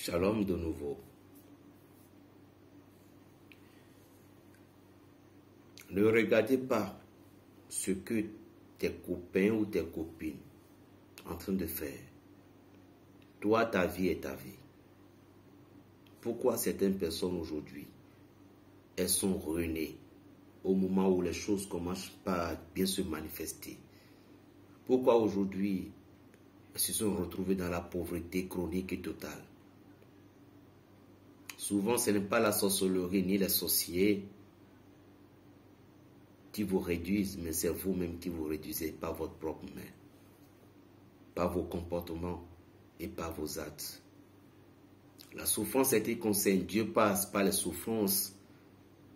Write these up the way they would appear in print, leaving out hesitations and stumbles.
Shalom de nouveau. Ne regardez pas ce que tes copains ou tes copines sont en train de faire. Toi, ta vie est ta vie. Pourquoi certaines personnes aujourd'hui, elles sont ruinées au moment où les choses commencent pas à bien se manifester? Pourquoi aujourd'hui, elles se sont retrouvées dans la pauvreté chronique et totale? Souvent, ce n'est pas la sorcellerie ni les sorciers qui vous réduisent, mais c'est vous-même qui vous réduisez par votre propre main, par vos comportements et par vos actes. La souffrance est qui concerne. Dieu passe par les souffrances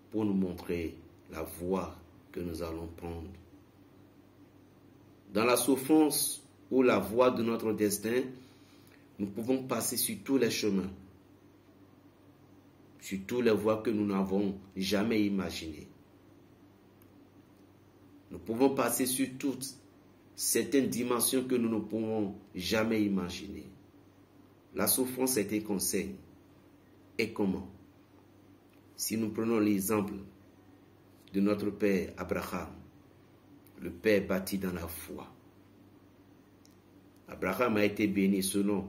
pour nous montrer la voie que nous allons prendre. Dans la souffrance ou la voie de notre destin, nous pouvons passer sur tous les chemins, sur toutes les voies que nous n'avons jamais imaginées. Nous pouvons passer sur toutes certaines dimensions que nous ne pouvons jamais imaginer. La souffrance est un conseil. Et comment? Si nous prenons l'exemple de notre père Abraham, le père bâti dans la foi. Abraham a été béni selon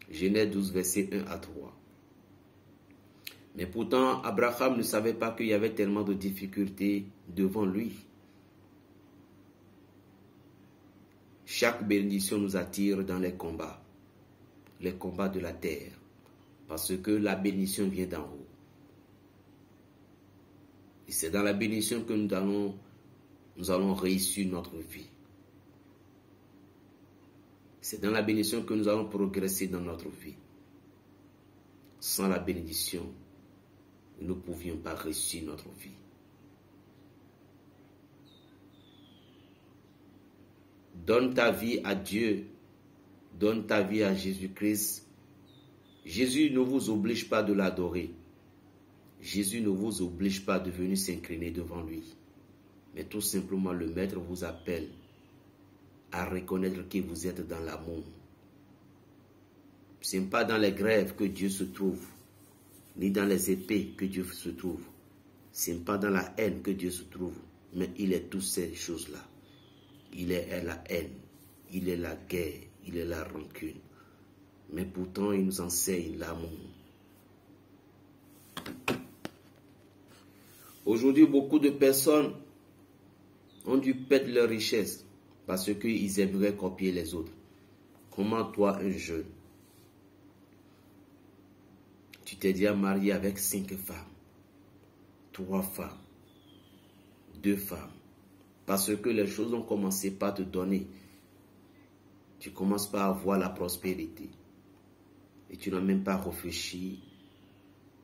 Genèse 12, verset 1 à 3. Mais pourtant, Abraham ne savait pas qu'il y avait tellement de difficultés devant lui. Chaque bénédiction nous attire dans les combats de la terre, parce que la bénédiction vient d'en haut. Et c'est dans la bénédiction que nous allons réussir notre vie. C'est dans la bénédiction que nous allons progresser dans notre vie. Sans la bénédiction, nous ne pouvions pas réussir notre vie. Donne ta vie à Dieu. Donne ta vie à Jésus-Christ. Jésus ne vous oblige pas de l'adorer. Jésus ne vous oblige pas de venir s'incliner devant lui. Mais tout simplement, le Maître vous appelle à reconnaître que vous êtes dans l'amour. Ce n'est pas dans les grèves que Dieu se trouve, ni dans les épées que Dieu se trouve. Ce n'est pas dans la haine que Dieu se trouve, mais il est toutes ces choses-là. Il est la haine, il est la guerre, il est la rancune. Mais pourtant, il nous enseigne l'amour. Aujourd'hui, beaucoup de personnes ont dû perdre leur richesse parce qu'ils aimeraient copier les autres. Comment toi, un jeune, tu t'es déjà marié avec 5 femmes, 3 femmes, 2 femmes, parce que les choses ont commencé par te donner. Tu commences par avoir la prospérité. Et tu n'as même pas réfléchi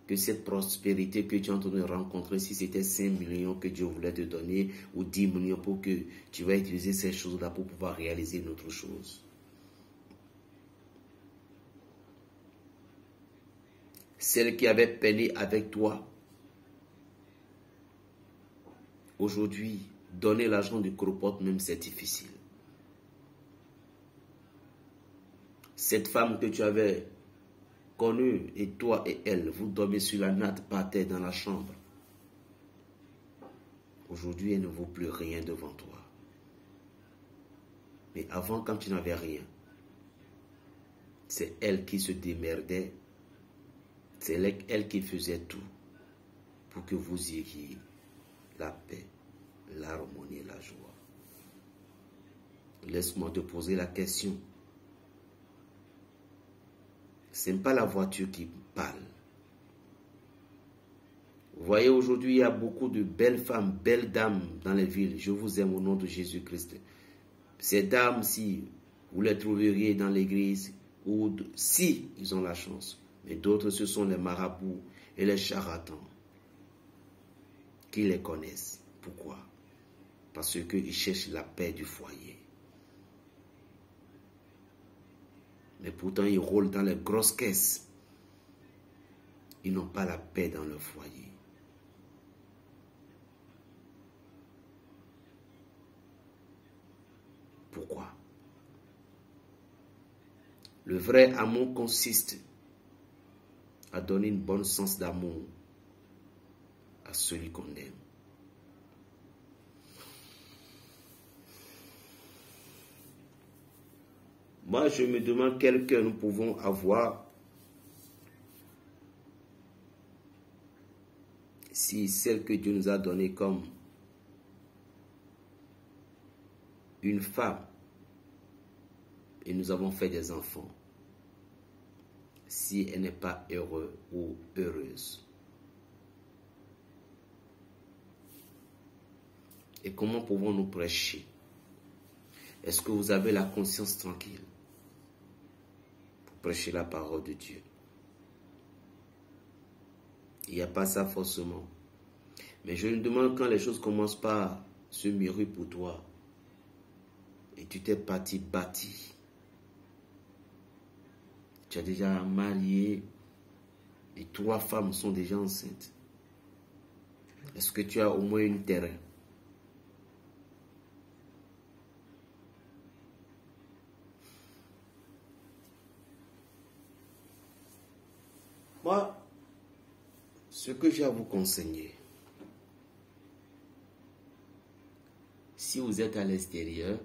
que cette prospérité que tu es en train de rencontrer, si c'était 5 millions que Dieu voulait te donner, ou 10 millions pour que tu vas utiliser ces choses-là pour pouvoir réaliser une autre chose. Celle qui avait peiné avec toi, aujourd'hui, donner l'argent du cropote même, c'est difficile. Cette femme que tu avais connue, et toi et elle, vous dormez sur la natte par terre dans la chambre. Aujourd'hui, elle ne vaut plus rien devant toi. Mais avant, quand tu n'avais rien, c'est elle qui se démerdait. C'est elle qui faisait tout pour que vous ayez la paix, l'harmonie et la joie. Laisse-moi te poser la question. Ce n'est pas la voiture qui parle. Vous voyez, aujourd'hui, il y a beaucoup de belles femmes, belles dames dans les villes. Je vous aime au nom de Jésus-Christ. Ces dames, si vous les trouveriez dans l'église, ou si ils ont la chance. Mais d'autres, ce sont les marabouts et les charlatans qui les connaissent. Pourquoi? Parce qu'ils cherchent la paix du foyer. Mais pourtant, ils roulent dans les grosses caisses. Ils n'ont pas la paix dans leur foyer. Pourquoi? Le vrai amour consiste à donner une bonne sens d'amour à celui qu'on aime. Moi, je me demande quel cœur nous pouvons avoir si celle que Dieu nous a donnée comme une femme et nous avons fait des enfants, si elle n'est pas heureuse ou heureuse. Et comment pouvons-nous prêcher? Est-ce que vous avez la conscience tranquille pour prêcher la parole de Dieu? Il n'y a pas ça forcément. Mais je me demande quand les choses commencent par se mûrir pour toi et tu t'es parti bâti. Tu as déjà marié et 3 femmes sont déjà enceintes. Est-ce que tu as au moins un terrain? Moi, ce que j'ai à vous conseiller, si vous êtes à l'extérieur,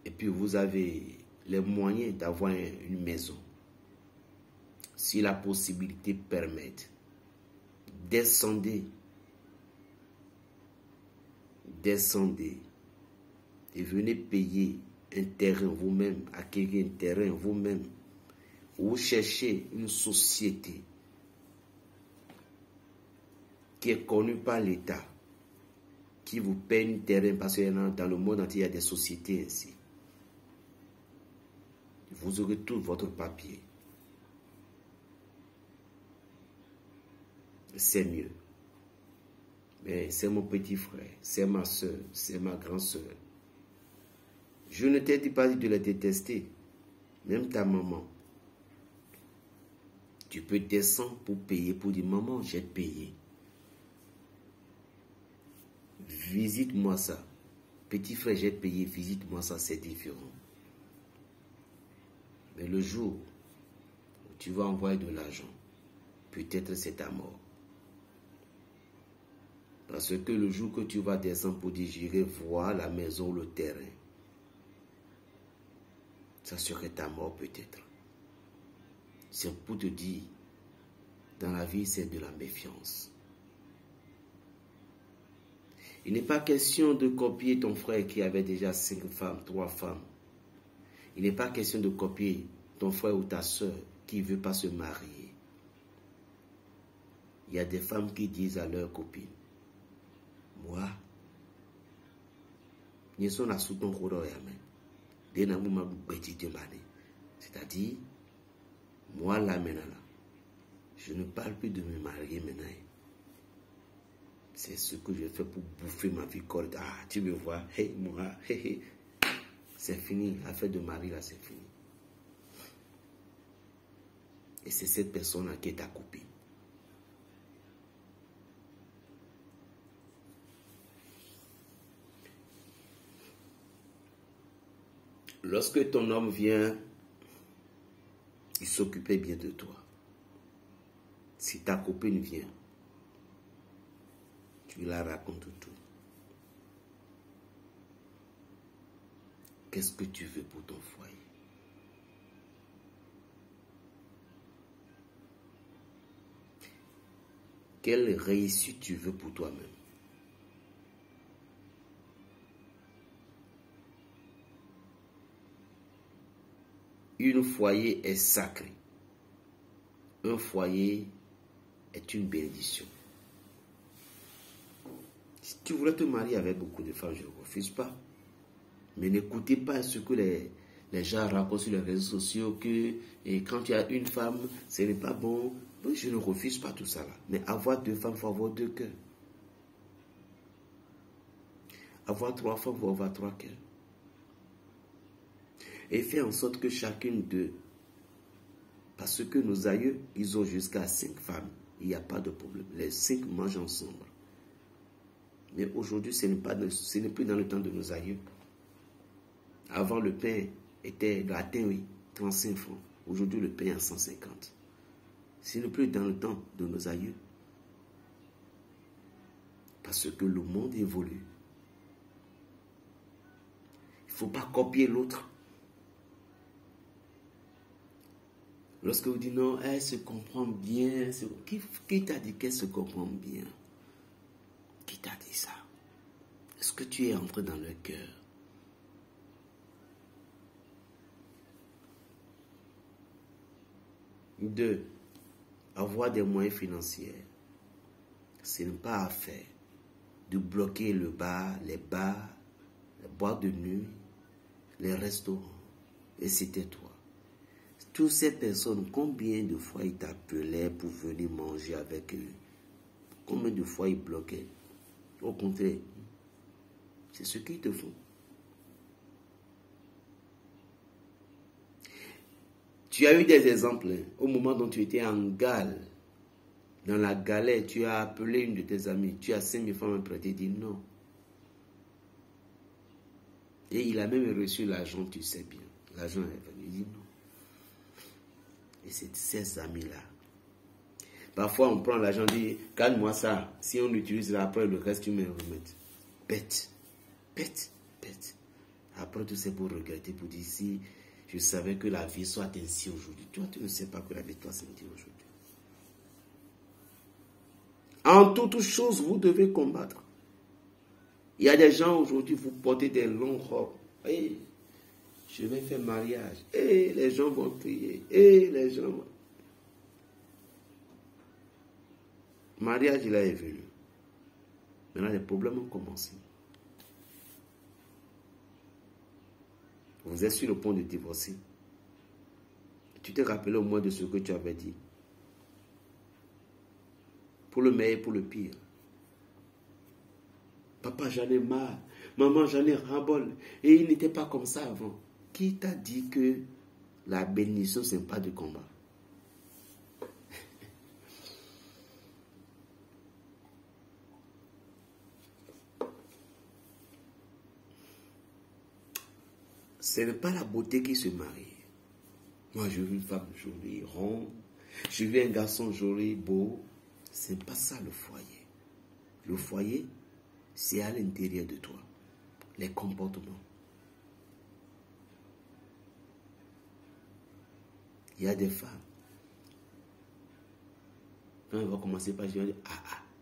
et puis vous avez les moyens d'avoir une maison, si la possibilité permet, descendez et venez payer un terrain vous-même, acquérir un terrain vous-même. Vous cherchez une société qui est connue par l'État, qui vous paye un terrain, parce que dans le monde entier, il y a des sociétés ainsi. Vous aurez tout votre papier. C'est mieux. Mais c'est mon petit frère, c'est ma soeur, c'est ma grande soeur. Je ne t'ai pas dit de les détester. Même ta maman. Tu peux descendre pour payer, pour dire, maman, j'ai payé. Visite-moi ça. Petit frère, j'ai payé, visite-moi ça, c'est différent. Mais le jour où tu vas envoyer de l'argent, peut-être c'est ta mort. Parce que le jour que tu vas descendre pour dire, j'irai voir la maison ou le terrain, ça serait ta mort peut-être. C'est pour te dire, dans la vie, c'est de la méfiance. Il n'est pas question de copier ton frère qui avait déjà 5 femmes, 3 femmes. Il n'est pas question de copier ton frère ou ta soeur qui ne veut pas se marier. Il y a des femmes qui disent à leurs copines, moi, je suis la sous ton rôle. C'est-à-dire, moi là maintenant, je ne parle plus de me marier maintenant. C'est ce que je fais pour bouffer ma vie corde. Ah, tu me vois, hey, moi, hey, hey. C'est fini, l'affaire de mari là, c'est fini. Et c'est cette personne-là qui est ta copine. Lorsque ton homme vient, il s'occupait bien de toi. Si ta copine vient, tu lui racontes tout. Qu'est-ce que tu veux pour ton foyer? Quelle réussite tu veux pour toi-même? Un foyer est sacré. Un foyer est une bénédiction. Si tu voulais te marier avec beaucoup de femmes, je ne refuse pas. Mais n'écoutez pas ce que les gens racontent sur les réseaux sociaux que quand tu as une femme, ce n'est pas bon. Donc, je ne refuse pas tout ça là. Mais avoir 2 femmes, il faut avoir 2 cœurs. Avoir 3 femmes, il faut avoir 3 cœurs. Et faire en sorte que chacune d'eux, parce que nos aïeux, ils ont jusqu'à 5 femmes. Il n'y a pas de problème. Les 5 mangent ensemble. Mais aujourd'hui, ce n'est plus dans le temps de nos aïeux. Avant, le pain était gratin, oui. 35 francs. Aujourd'hui, le pain est à 150. Ce n'est plus dans le temps de nos aïeux. Parce que le monde évolue. Il ne faut pas copier l'autre. Lorsque vous dites non, elle se comprend bien. Qui t'a dit qu'elle se comprend bien? Qui t'a dit ça? Est-ce que tu es entré dans le cœur? Deux, avoir des moyens financiers. Ce n'est pas à faire de bloquer le bar, les bars, les boîtes de nuit, les restaurants. Et c'était toi. Toutes ces personnes, combien de fois ils t'appelaient pour venir manger avec eux? Combien de fois ils bloquaient? Au contraire, c'est ce qu'ils te font. Tu as eu des exemples, hein, au moment dont tu étais en gale, dans la galère, tu as appelé une de tes amies, tu as 5 000 francs à prêter, il dit non. Et il a même reçu l'argent, tu sais bien. L'argent est venu, il dit non. Et c'est ces amis-là. Parfois, on prend l'argent, on dit, calme-moi ça. Si on l'utilise, après le reste, tu me remettes. Bête, bête, bête. Après tout, c'est pour regretter, pour dire, si je savais que la vie soit ainsi aujourd'hui. Toi, tu ne sais pas que la vie soit ainsi aujourd'hui. En toutes choses, vous devez combattre. Il y a des gens aujourd'hui, vous portez des longues robes. Hey, je vais faire mariage. Et les gens vont crier. Et les gens vont... Mariage, il est venu. Maintenant, les problèmes ont commencé. Vous êtes sur le point de divorcer. Tu t'es rappelé au moins de ce que tu avais dit. Pour le meilleur et pour le pire. Papa, j'en ai marre. Maman, j'en ai ras-bol. Et il n'était pas comme ça avant. Qui t'a dit que la bénédiction, ce n'est pas de combat? Ce n'est pas la beauté qui se marie. Moi, je veux une femme jolie, ronde. Je veux un garçon joli, beau. Ce n'est pas ça le foyer. Le foyer, c'est à l'intérieur de toi. Les comportements. Il y a des femmes. Quand elle va commencer par dire,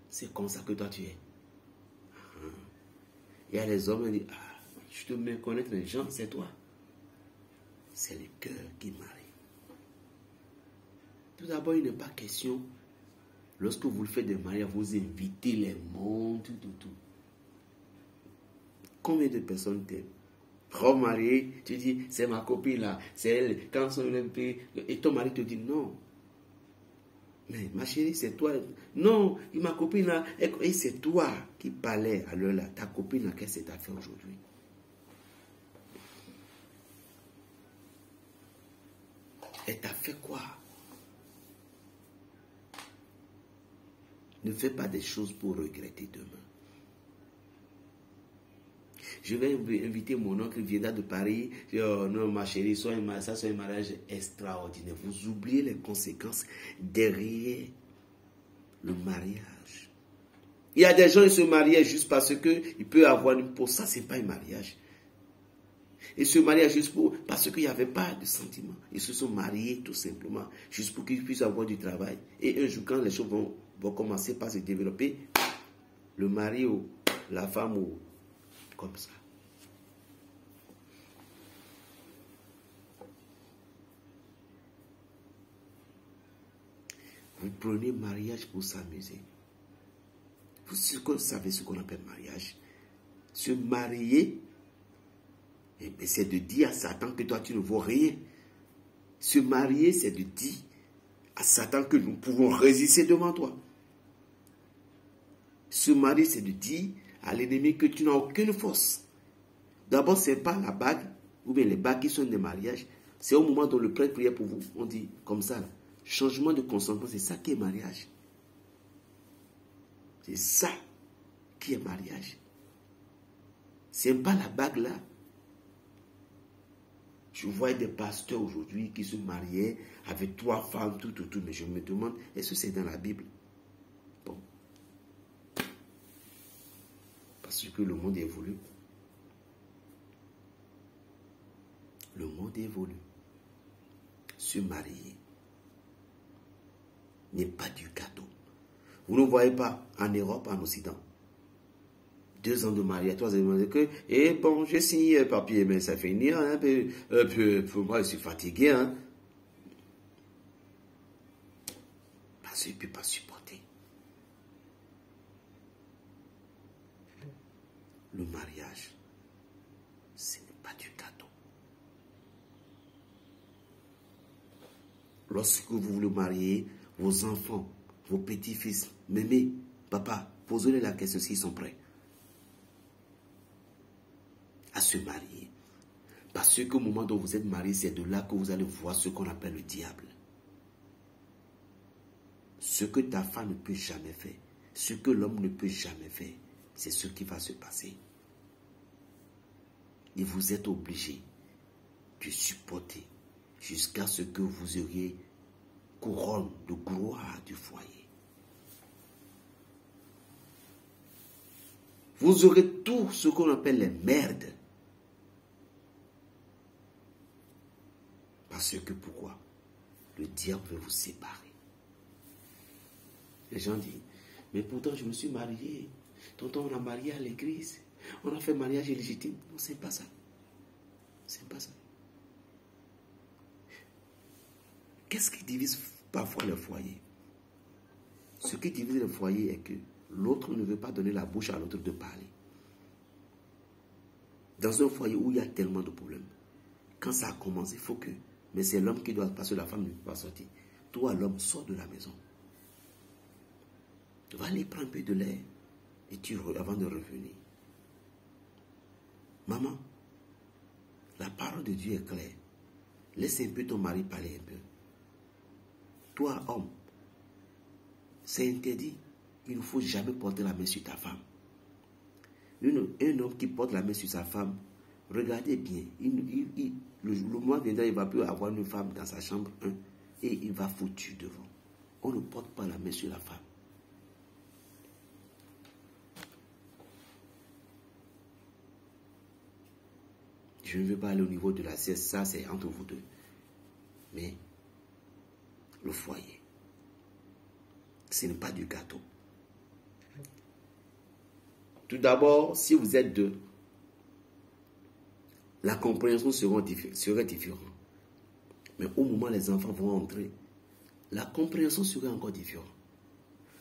c'est comme ça que toi tu es. Il y a les hommes qui disent, je te mets connaître les gens, c'est toi. C'est le cœur qui marie. Tout d'abord, il n'est pas question, lorsque vous le faites des mariages, vous invitez les mondes, tout. Combien de personnes t'aiment? Remarié, tu dis, c'est ma copine là, c'est elle. Quand son et ton mari te dit non. Mais ma chérie, c'est toi. Non, ma copine là, et c'est toi qui parlais à l'heure là. Ta copine là, qu'est-ce que tu as fait aujourd'hui? Elle t'a fait quoi? Ne fais pas des choses pour regretter demain. Je vais inviter mon oncle qui viendra de Paris. Oh, non, ma chérie, ça soit un mariage extraordinaire. Vous oubliez les conséquences derrière le mariage. Il y a des gens qui se marient juste parce qu'il peut avoir une peau. Ça, ce n'est pas un mariage. Ils se marient juste parce qu'il n'y avait pas de sentiments. Ils se sont mariés tout simplement, juste pour qu'ils puissent avoir du travail. Et un jour, quand les choses vont commencer par se développer, le mari ou la femme ou comme ça. Vous prenez mariage pour s'amuser. Vous savez ce qu'on appelle mariage. Se marier, c'est de dire à Satan que toi tu ne vaux rien. Se marier, c'est de dire à Satan que nous pouvons résister devant toi. Se marier, c'est de dire à l'ennemi que tu n'as aucune force. D'abord, ce n'est pas la bague, ou bien les bagues qui sont des mariages. C'est au moment où le prêtre priait pour vous. On dit comme ça, là, changement de consentement, c'est ça qui est mariage. C'est ça qui est mariage. Ce n'est pas la bague là. Je vois des pasteurs aujourd'hui qui se mariaient avec 3 femmes, tout. Mais je me demande, est-ce que c'est dans la Bible? Bon. Parce que le monde évolue. Le monde évolue. Se marier n'est pas du gâteau. Vous ne voyez pas en Europe, en Occident. 2 ans de mariage, 3 ans de mariage, et bon, j'ai signé un papier, mais ça fait ni un peu, pour moi, je suis fatigué, hein. Parce que je ne peux pas supporter. Le mariage, ce n'est pas du gâteau. Lorsque vous voulez marier, vos enfants, vos petits-fils, mémé, papa, posez-leur la question s'ils sont prêts à se marier. Parce qu'au moment où vous êtes marié, c'est de là que vous allez voir ce qu'on appelle le diable. Ce que ta femme ne peut jamais faire, ce que l'homme ne peut jamais faire, c'est ce qui va se passer. Et vous êtes obligé de supporter jusqu'à ce que vous auriez couronne de gloire du foyer. Vous aurez tout ce qu'on appelle les merdes. Parce que pourquoi? Le diable veut vous séparer. Les gens disent, mais pourtant je me suis marié. Tonton, on a marié à l'église. On a fait mariage illégitime. Non, c'est pas ça. C'est pas ça. Qu'est-ce qui divise parfois le foyer? Ce qui divise le foyer est que l'autre ne veut pas donner la bouche à l'autre de parler. Dans un foyer où il y a tellement de problèmes, quand ça a commencé, il faut que... Mais c'est l'homme qui doit passer, la femme ne peut pas sortir. Toi, l'homme, sors de la maison. Tu vas aller prendre un peu de l'air et avant de revenir. Maman, la parole de Dieu est claire. Laisse un peu ton mari parler un peu. Toi, homme, c'est interdit. Il ne faut jamais porter la main sur ta femme. Un homme qui porte la main sur sa femme, regardez bien, le mois viendra, il ne va plus avoir une femme dans sa chambre, hein, et il va foutu devant. On ne porte pas la main sur la femme. Je ne veux pas aller au niveau de la sieste, ça c'est entre vous deux. Mais le foyer, ce n'est pas du gâteau. Tout d'abord, si vous êtes deux, la compréhension serait différente. Mais au moment où les enfants vont entrer, la compréhension serait encore différente.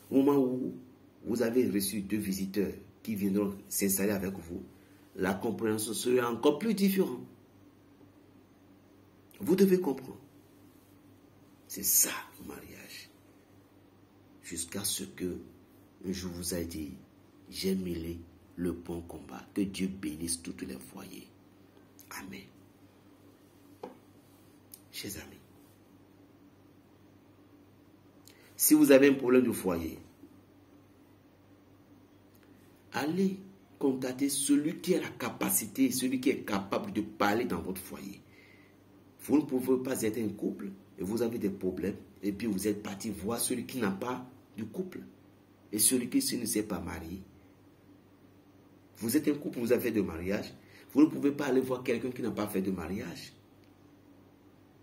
Au moment où vous avez reçu 2 visiteurs qui viendront s'installer avec vous, la compréhension serait encore plus différente. Vous devez comprendre. C'est ça le mariage. Jusqu'à ce que je vous ai dit, j'ai mêlé le bon combat. Que Dieu bénisse tous les foyers. Amen. Chers amis, si vous avez un problème de foyer, allez contacter celui qui a la capacité, celui qui est capable de parler dans votre foyer. Vous ne pouvez pas être un couple et vous avez des problèmes et puis vous êtes parti voir celui qui n'a pas de couple et celui qui ne s'est pas marié. Vous êtes un couple, vous avez fait de mariage. Vous ne pouvez pas aller voir quelqu'un qui n'a pas fait de mariage.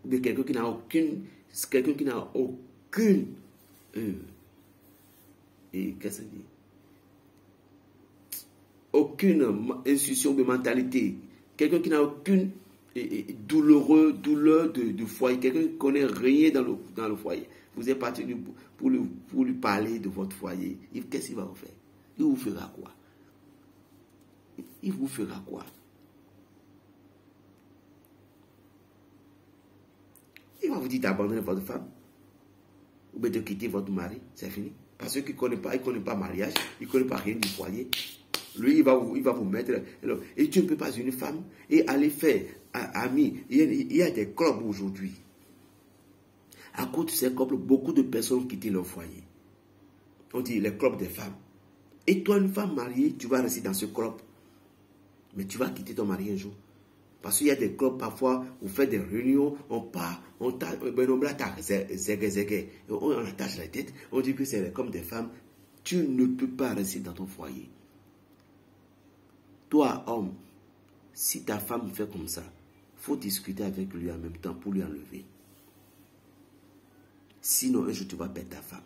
Ou bien quelqu'un qui n'a aucune... Quelqu'un qui n'a aucune... et qu'est-ce que ça dit? Aucune institution de mentalité. Quelqu'un qui n'a aucune douleur de foyer. Quelqu'un qui ne connaît rien dans le foyer. Vous êtes parti pour lui parler de votre foyer. Qu'est-ce qu'il va vous faire? Il vous fera quoi? Il vous fera quoi? Il va vous dire d'abandonner votre femme ou bien de quitter votre mari, c'est fini. Parce qu'il ne connaît pas le mariage, il ne connaît pas rien du foyer. Lui, il va vous mettre... Et tu ne peux pas une femme et aller faire, ami, il y a des clubs aujourd'hui. À cause de ces clubs, beaucoup de personnes ont quitté leur foyer. On dit les clubs des femmes. Et toi, une femme mariée, tu vas rester dans ce club. Mais tu vas quitter ton mari un jour. Parce qu'il y a des clubs, parfois, vous faites des réunions, on part, on attache la tête, on dit que c'est comme des femmes. Tu ne peux pas rester dans ton foyer. Toi, homme, si ta femme fait comme ça, il faut discuter avec lui en même temps pour lui enlever. Sinon, un jour, tu vas perdre ta femme.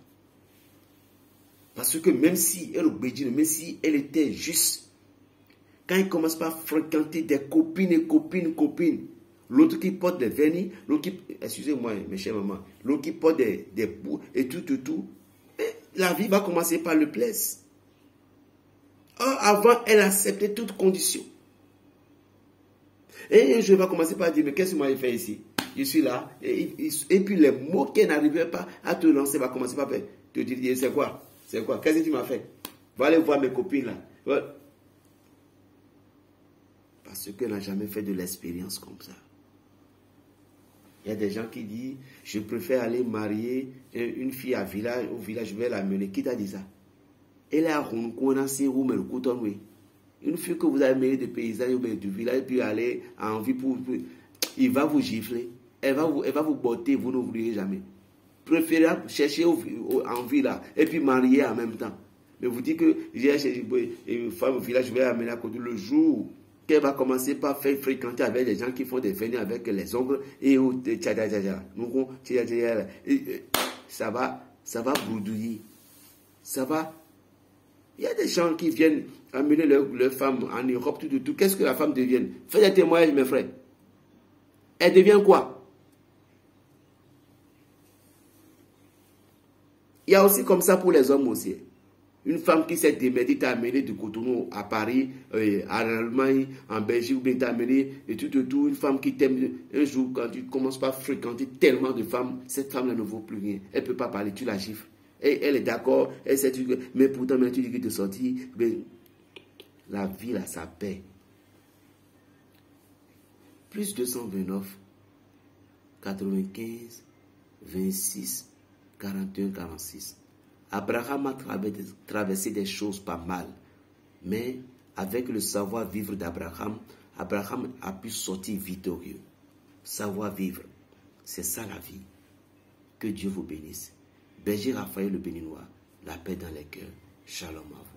Parce que même si elle obéit, même si elle était juste, quand il commence par fréquenter des copines, l'autre qui porte des vernis, l'autre qui, excusez-moi, mes chers mamans, l'autre qui porte des bouts et tout, la vie va commencer par le plaisir. Or, avant, elle acceptait toutes conditions. Et je vais commencer par dire, mais qu'est-ce que moi j'ai fait ici? Je suis là. Et puis les mots qu'elle n'arrivait pas à te lancer, va commencer par te dire, c'est quoi? C'est quoi? Qu'est-ce que tu m'as fait? Va aller voir mes copines là. Ouais. Parce qu'elle n'a jamais fait de l'expérience comme ça. Il y a des gens qui disent, je préfère aller marier une fille au village, je vais la mener. Qui t'a dit ça? Elle a une fille que vous avez menée de paysage ou du village, puis aller en vie il va vous gifler. Elle va vous botter, vous ne voudriez jamais. Préférez chercher en ville là, et puis marier en même temps. Mais vous dites que j'ai cherché une femme au village, je vais la mener à côté le jour qu'elle va commencer par faire fréquenter avec des gens qui font des veines avec les ongles et ça va bourdouiller. Ça va. Il y a des gens qui viennent amener leur femme en Europe, tout. Qu'est-ce que la femme devient? Faites des témoignages, mes frères. Elle devient quoi? Il y a aussi comme ça pour les hommes aussi. Une femme qui s'est démerdée, t'a amené de Cotonou à Paris, en Allemagne, en Belgique, ou bien t'a amené et tout. Une femme qui t'aime, un jour, quand tu commences pas à fréquenter tellement de femmes, cette femme-là ne vaut plus rien. Elle ne peut pas parler, tu la gifles. Et elle est d'accord, mais pourtant, tu dis que tu es sorti. La vie, là, ça paie. Plus 229, 95, 26, 41, 46. Abraham a traversé des choses pas mal, mais avec le savoir-vivre d'Abraham, Abraham a pu sortir victorieux. Savoir-vivre, c'est ça la vie. Que Dieu vous bénisse. Berger Raphaël le Béninois, la paix dans les cœurs. Shalom à vous.